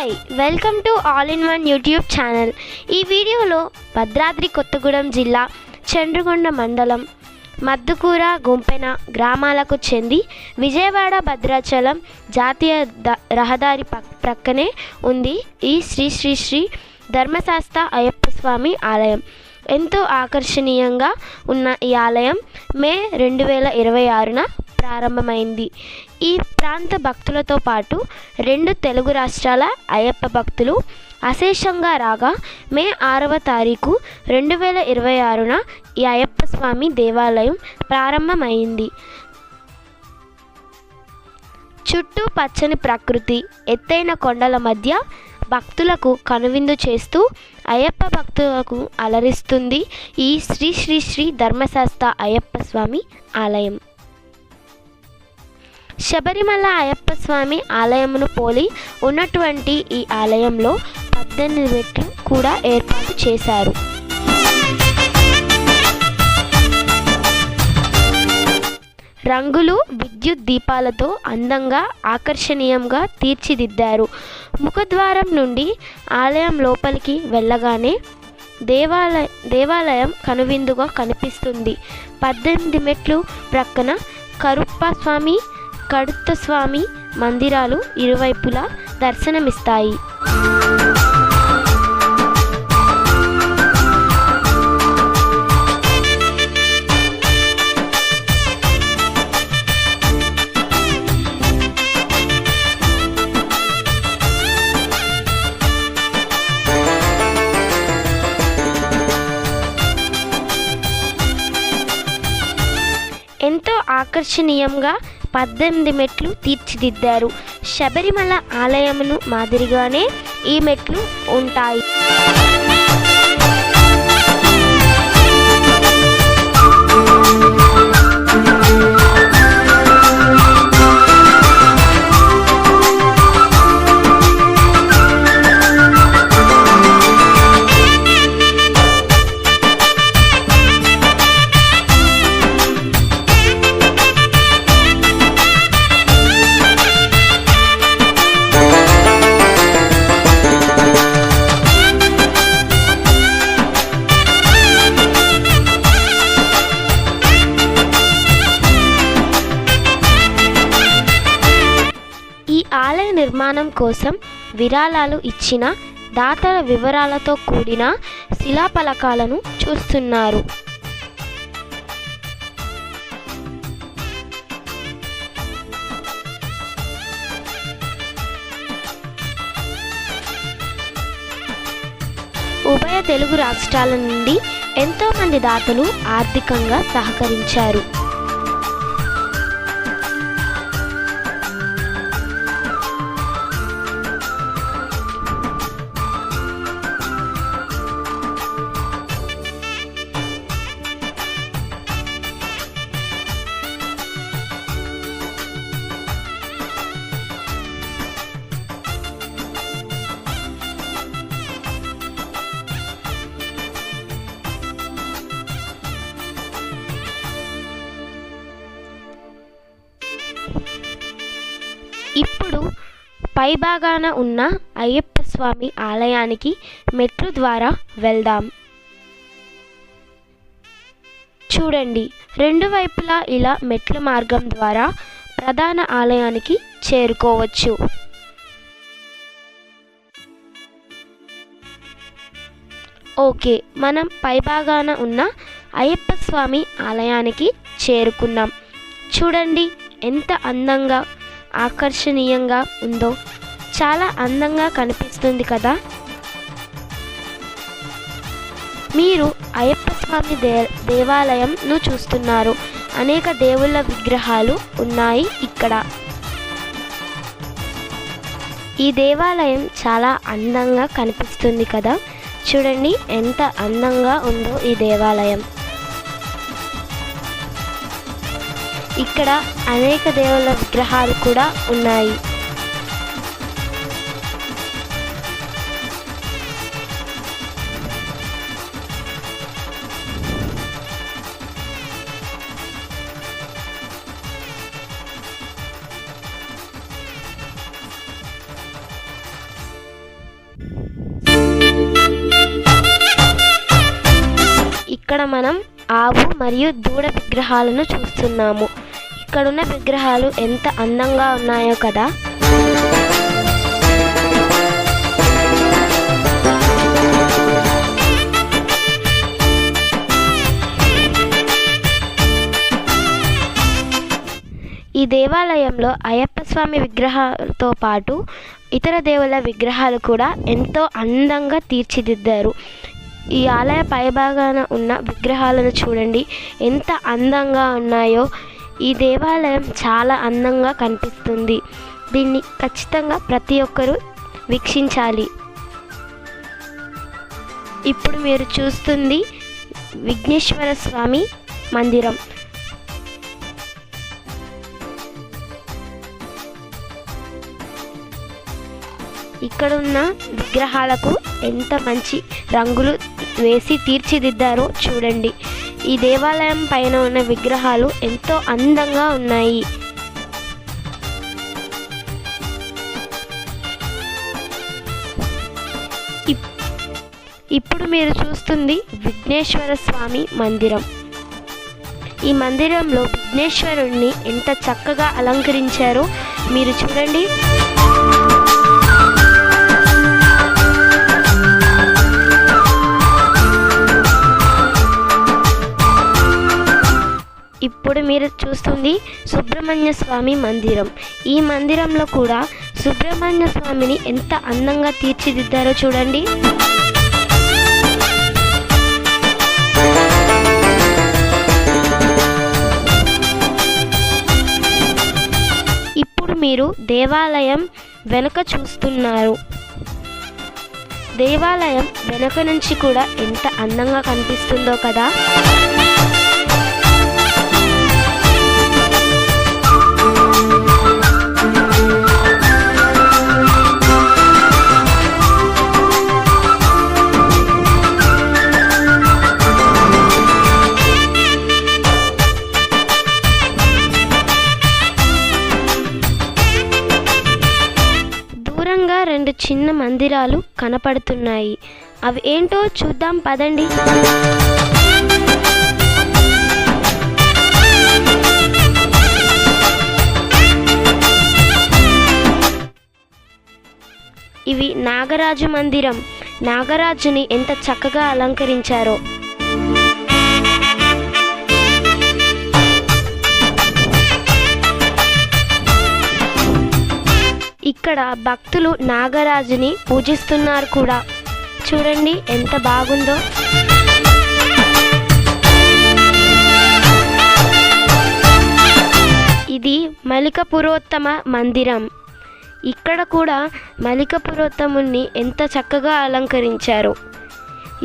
Hi, welcome to all in one YouTube channel. ఈ వీడియోలో భద్రాద్రి కొత్తగూడెం జిల్లా చండ్రగొండ మండలం మద్దుకూర గుంపెన గ్రామాలకు చెంది విజయవాడ భద్రాచలం జాతీయ రహదారి ప్రక్కనే ఉంది ఈ శ్రీ శ్రీ శ్రీ ధర్మశాస్త్ర అయ్యప్ప స్వామి ఆలయం. ఎంతో ఆకర్షణీయంగా ఉన్న ఈ ఆలయం మే 2026న ప్రారంభమైంది. ఈ ప్రాంత భక్తులతో పాటు 2 తెలుగు రాష్ట్రాల అయ్యప్ప భక్తులు అశేషంగా రాగా మే 6వ తారీఖు 2026న ఈ అయ్యప్ప స్వామి దేవాలయం ప్రారంభమైంది. చుట్టూ పచ్చని ప్రకృతి, ఎత్తైన కొండల మధ్య భక్తులకు కనువిందు చేస్తూ అయ్యప్ప భక్తులకు అలరిస్తుంది ఈ శ్రీ శ్రీ శ్రీ ధర్మశాస్త్ర అయ్యప్ప స్వామి ఆలయం. శబరిమల అయ్యప్ప స్వామి ఆలయమును పోలి ఉన్నటువంటి ఈ ఆలయంలో 18 మెట్లు కూడా ఏర్పాటు చేశారు. రంగులు, విద్యుత్ దీపాలతో అందంగా ఆకర్షణీయంగా తీర్చిదిద్దారు. ముఖద్వారం నుండి ఆలయం లోపలికి వెళ్ళగానే దేవాలయం కనువిందుగా కనిపిస్తుంది. 18 మెట్లు ప్రక్కన కరుప్ప స్వామి, కడుత్త స్వామి మందిరాలు ఇరువైపులా దర్శనమిస్తాయి. ఎంతో ఆకర్షణీయంగా 18 మెట్లు తీర్చిదిద్దారు. శబరిమల ఆలయమును మాదిరిగానే ఈ మెట్లు ఉంటాయి. ఆలయ నిర్మాణం కోసం విరాళాలు ఇచ్చిన దాతల వివరాలతో కూడిన శిలాఫలకాలను చూస్తున్నారు. ఉభయ తెలుగు రాష్ట్రాల నుండి ఎంతోమంది దాతలు ఆర్థికంగా సహకరించారు. ఇప్పుడు పైభాగాన ఉన్న అయ్యప్ప స్వామి ఆలయానికి మెట్లు ద్వారా వెళ్దాం. చూడండి, 2 వైపులా ఇలా మెట్ల మార్గం ద్వారా ప్రధాన ఆలయానికి చేరుకోవచ్చు. ఓకే, మనం పైభాగాన ఉన్న అయ్యప్ప స్వామి ఆలయానికి చేరుకున్నాం. చూడండి ఎంత అందంగా ఆకర్షణీయంగా ఉందో. చాలా అందంగా కనిపిస్తుంది కదా. మీరు అయ్యప్ప స్వామి దేవాలయంను చూస్తున్నారు. అనేక దేవుళ్ళ విగ్రహాలు ఉన్నాయి ఇక్కడ. ఈ దేవాలయం చాలా అందంగా కనిపిస్తుంది కదా. చూడండి ఎంత అందంగా ఉందో ఈ దేవాలయం. ఇక్కడ అనేక దేవుళ్ళ విగ్రహాలు కూడా ఉన్నాయి. ఇక్కడ మనం ఆవు మరియు దూడ విగ్రహాలను చూస్తున్నాము. ఇక్కడున్న విగ్రహాలు ఎంత అందంగా ఉన్నాయో కదా. ఈ దేవాలయంలో అయ్యప్ప స్వామి విగ్రహాలతో పాటు ఇతర దేవుళ్ళ విగ్రహాలు కూడా ఎంతో అందంగా తీర్చిదిద్దారు. ఈ ఆలయ పైభాగాన ఉన్న విగ్రహాలను చూడండి ఎంత అందంగా ఉన్నాయో. ఈ దేవాలయం చాలా అందంగా కనిపిస్తుంది. దీన్ని ఖచ్చితంగా ప్రతి ఒక్కరూ వీక్షించాలి. ఇప్పుడు మీరు చూస్తుంది విఘ్నేశ్వర స్వామి మందిరం. ఇక్కడున్న విగ్రహాలకు ఎంత మంచి రంగులు వేసి తీర్చిదిద్దారో చూడండి. ఈ దేవాలయం పైన ఉన్న విగ్రహాలు ఎంతో అందంగా ఉన్నాయి. ఇప్పుడు మీరు చూస్తుంది విఘ్నేశ్వర స్వామి మందిరం. ఈ మందిరంలో విఘ్నేశ్వరుణ్ణి ఎంత చక్కగా అలంకరించారో మీరు చూడండి. ఇప్పుడు మీరు చూస్తుంది సుబ్రహ్మణ్య స్వామి మందిరం. ఈ మందిరంలో కూడా సుబ్రహ్మణ్య స్వామిని ఎంత అందంగా తీర్చిదిద్దారో చూడండి. ఇప్పుడు మీరు దేవాలయం వెనుక చూస్తున్నారు. దేవాలయం వెనుక నుంచి కూడా ఎంత అందంగా కనిపిస్తుందో కదా. రెండు చిన్న మందిరాలు కనపడుతున్నాయి. అవి ఏంటో చూద్దాం పదండి. ఇవి నాగరాజు మందిరం. నాగరాజుని ఎంత చక్కగా అలంకరించారో. ఇక్కడ భక్తులు నాగరాజుని పూజిస్తున్నారు కూడా. చూడండి ఎంత బాగుందో. ఇది మలిక పురోత్తమ మందిరం. ఇక్కడ కూడా మలిక పురోత్తముని ఎంత చక్కగా అలంకరించారు.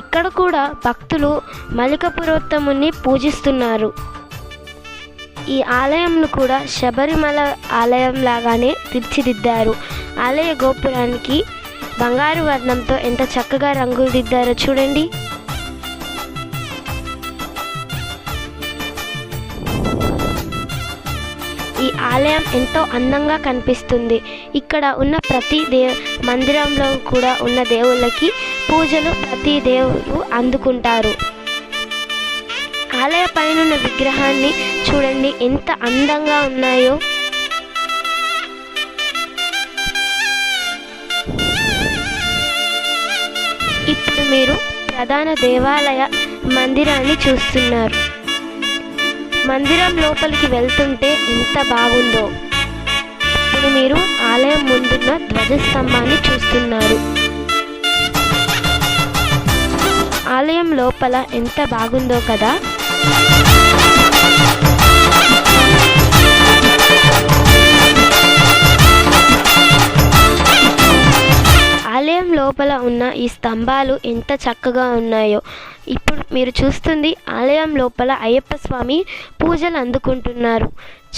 ఇక్కడ కూడా భక్తులు మలిక పురోత్తముని పూజిస్తున్నారు. ఈ ఆలయంను కూడా శబరిమల ఆలయం లాగానే తీర్చిదిద్దారు. ఆలయ గోపురానికి బంగారు వర్ణంతో ఎంత చక్కగా రంగులు దిద్దారో చూడండి. ఈ ఆలయం ఎంతో అందంగా కనిపిస్తుంది. ఇక్కడ ఉన్న ప్రతి మందిరంలో కూడా ఉన్న దేవుళ్ళకి పూజలు ప్రతి దేవుడు అందుకుంటారు. ఆలయ పైన విగ్రహాన్ని చూడండి ఎంత అందంగా ఉన్నాయో. ఇప్పుడు మీరు ప్రధాన దేవాలయ మందిరాన్ని చూస్తున్నారు. మందిరం లోపలికి వెళ్తుంటే ఎంత బాగుందో. ఇప్పుడు మీరు ఆలయం ముందున్న ధ్వజస్తంభాన్ని చూస్తున్నారు. ఆలయం లోపల ఎంత బాగుందో కదా. ఆలయం లోపల ఉన్న ఈ స్తంభాలు ఎంత చక్కగా ఉన్నాయో. ఇప్పుడు మీరు చూస్తుంది ఆలయం లోపల అయ్యప్ప స్వామి పూజలు అందుకుంటున్నారు.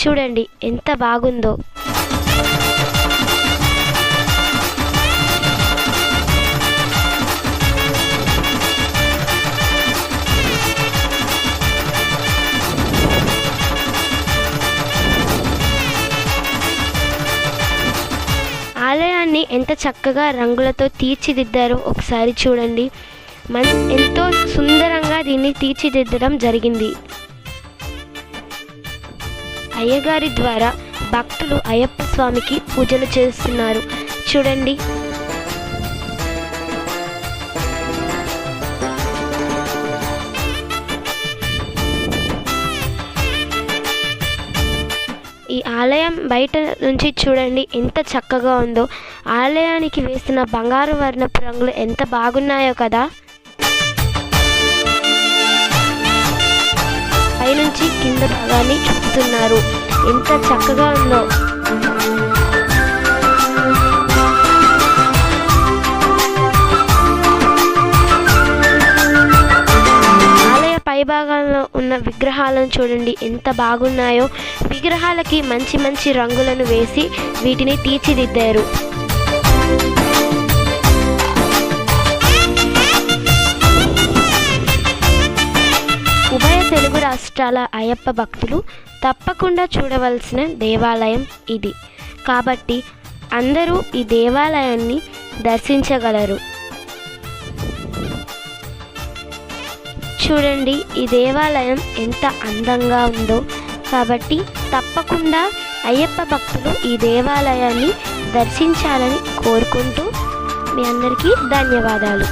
చూడండి ఎంత బాగుందో. ఆలయాన్ని ఎంత చక్కగా రంగులతో తీర్చిదిద్దారో ఒకసారి చూడండి. ఎంతో సుందరంగా దీన్ని తీర్చిదిద్దడం జరిగింది. అయ్యగారి ద్వారా భక్తులు అయ్యప్ప స్వామికి పూజలు చేస్తున్నారు. చూడండి. ఈ ఆలయం బయట నుంచి చూడండి ఎంత చక్కగా ఉందో. ఆలయానికి వేసిన బంగారు వర్ణపు రంగులు ఎంత బాగున్నాయో కదా. పైనుంచి కింద భాగాన్ని చూపుతున్నారు, ఎంత చక్కగా ఉందో. ఆలయ పైభాగంలో ఉన్న విగ్రహాలను చూడండి ఎంత బాగున్నాయో. విగ్రహాలకి మంచి మంచి రంగులను వేసి వీటిని తీర్చిదిద్దారు. ఉభయ తెలుగు రాష్ట్రాల అయ్యప్ప భక్తులు తప్పకుండా చూడవలసిన దేవాలయం ఇది. కాబట్టి అందరూ ఈ దేవాలయాన్ని దర్శించగలరు. చూడండి ఈ దేవాలయం ఎంత అందంగా ఉందో. కాబట్టి తప్పకుండా అయ్యప్ప భక్తులు ఈ దేవాలయాన్ని దర్శించాలని కోరుకుంటూ మీ అందరికీ ధన్యవాదాలు.